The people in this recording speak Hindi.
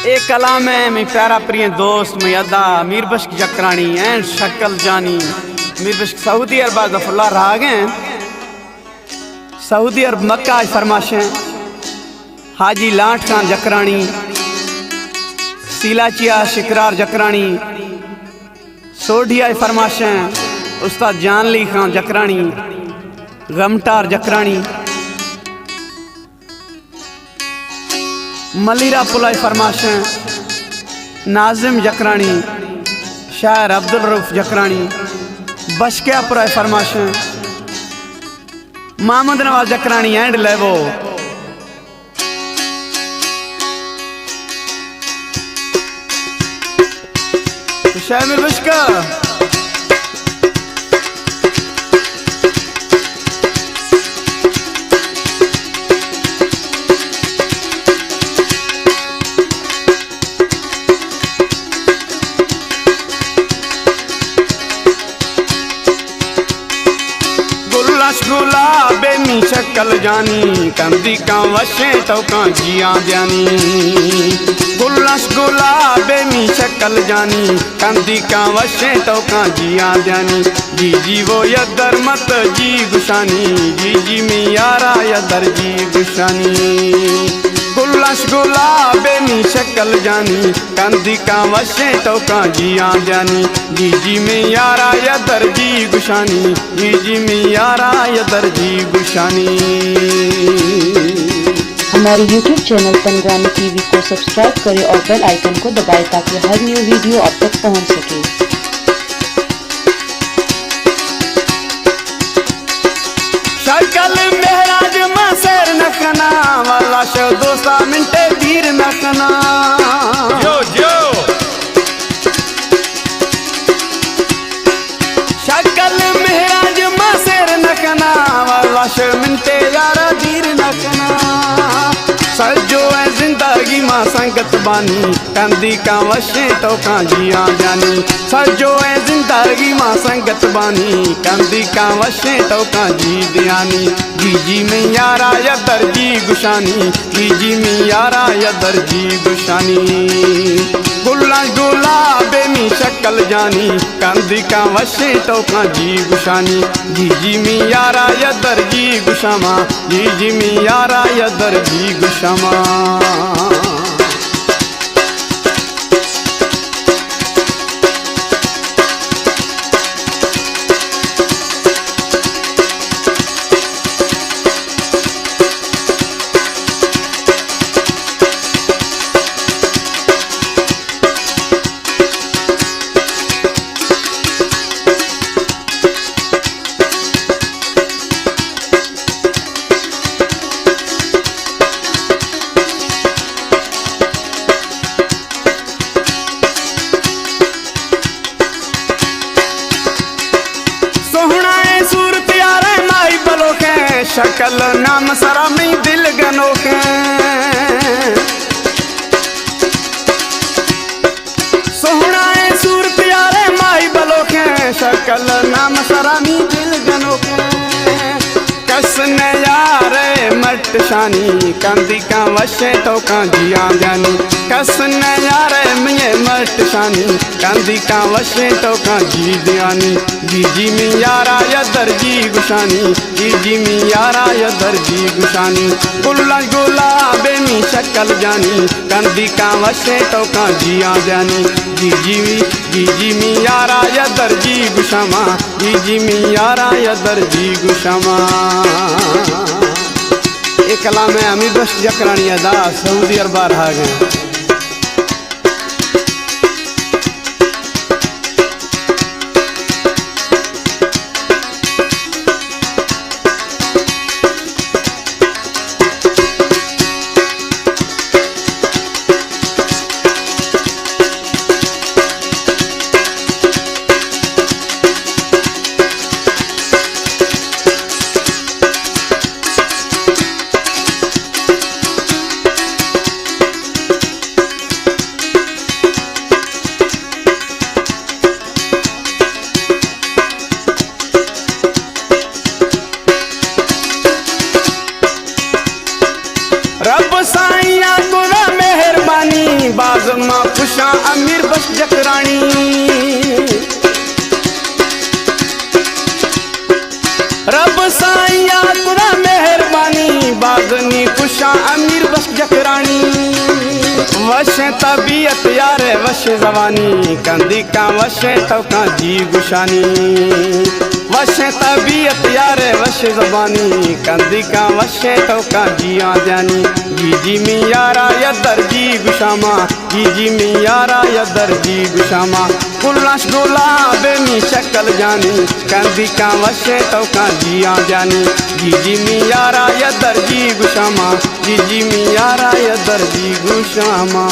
एक कलाम है मैं प्यारा प्रिय दोस्त मयदा मीर बश्क जकरानी एंड शक्ल जानी मीर बश्क सऊदी अरब जफुल्ला राग हैं सऊदी अरब मक्का फरमाशें हाजी लाठ खान जकरानी सीलाचिया शिकरार जकरानी सोढ़िया फरमाशें उस्ताद जानली खान जकरानी गमटार जकरानी मलिरा पुलाई फरमाशें नाजिम जकरानी शायर अब्दुल रऊफ जकरानी बशकियापुरा फरमाशें मोहम्मद नवाज जकरानी एंड लेवो शामिल बशका गुलाबे मी शक्ल जानी कंदी का वशे तो का जिया जानी गुलश गुलाबे मी शक्ल जानी कंदी का वशे तो का जिया जानी जी जी वो यदर मत जी गुशानी जी जी मी यारा यदर जी गुशानी गुलश गुलाबे मी शक्ल जानी कंदी का वशे तो का जिया जानी जी जी में यारा यदर जी गुशानी जी जी में यारा यदर जी गुशानी। हमारे YouTube चैनल पंगवानी टीवी को सब्सक्राइब करें और बेल आइकन को दबाएं ताकि हर न्यू वीडियो आप तक पहुंच सके। शक्ल मेहराज मसर नखना वाला शो दोस्ता मिनटे धीर नखना जो जो शक्ल मेहराज मसर नखना वाला शो मिनटे यारा धीर नखना सजो है जिंदगी मां संगत बानी कंदी का वशे तो का जिया जानी सजो है जिंदगी मां संगत बानी कंदी का वशे तो का जी दयानी जी जी में यारा यदर जी गुशानी जी जी में यारा यदर जी गुशानी गुला गुलाबे मी शक्ल जानी कंदी का वशे तो का जी गुशानी जी जी में यारा यदर जी गुशामा जी जी में यारा यदर जी गुशामा। शक्ल नाम सरा में दिल गनोखे सोहना सूरत यारे माई बलोखे शक्ल नाम सरा में दिल गनोखे कसने यारे मट शानी कंदी का वशे तो का जिया जानी कसने यारे मिये मट शानी कंदी का वशे तो का जी दयानी जी जी में यारा यदर जी गुशानी जी जी में यारा यदर जी गुशानी गुला गुलाबे मी शक्ल जानी कंदी का वशे तो का जिया जानी जी जी में यारा यदर जी गुशामा जी जी में यारा यदर जी गुशामा। एक कलाम है अमीर बश्क जकरानी अदा सऊदी अरब रहा गए। बाज मां पुछां अमीर बस जकराणी रब साईं खुदा मेहरबानी बागनी पुछां अमीर बस जकरानी वश तबीयत यार वश जवानी कंदी का वश तो का जी गुशानी वश तबीयत यार वश जबानी कंदी का वश तो का जी आजानी जी मी यारा या दर्जी गुशामा जी मी यारा या दर्जी गुशामा कुल्लाश डोला बेनी शक्ल जानी कंदी का वश तो का जी आजानी जी मी यारा या दर्जी गुशामा जी मी यारा या दर्जी गुशामा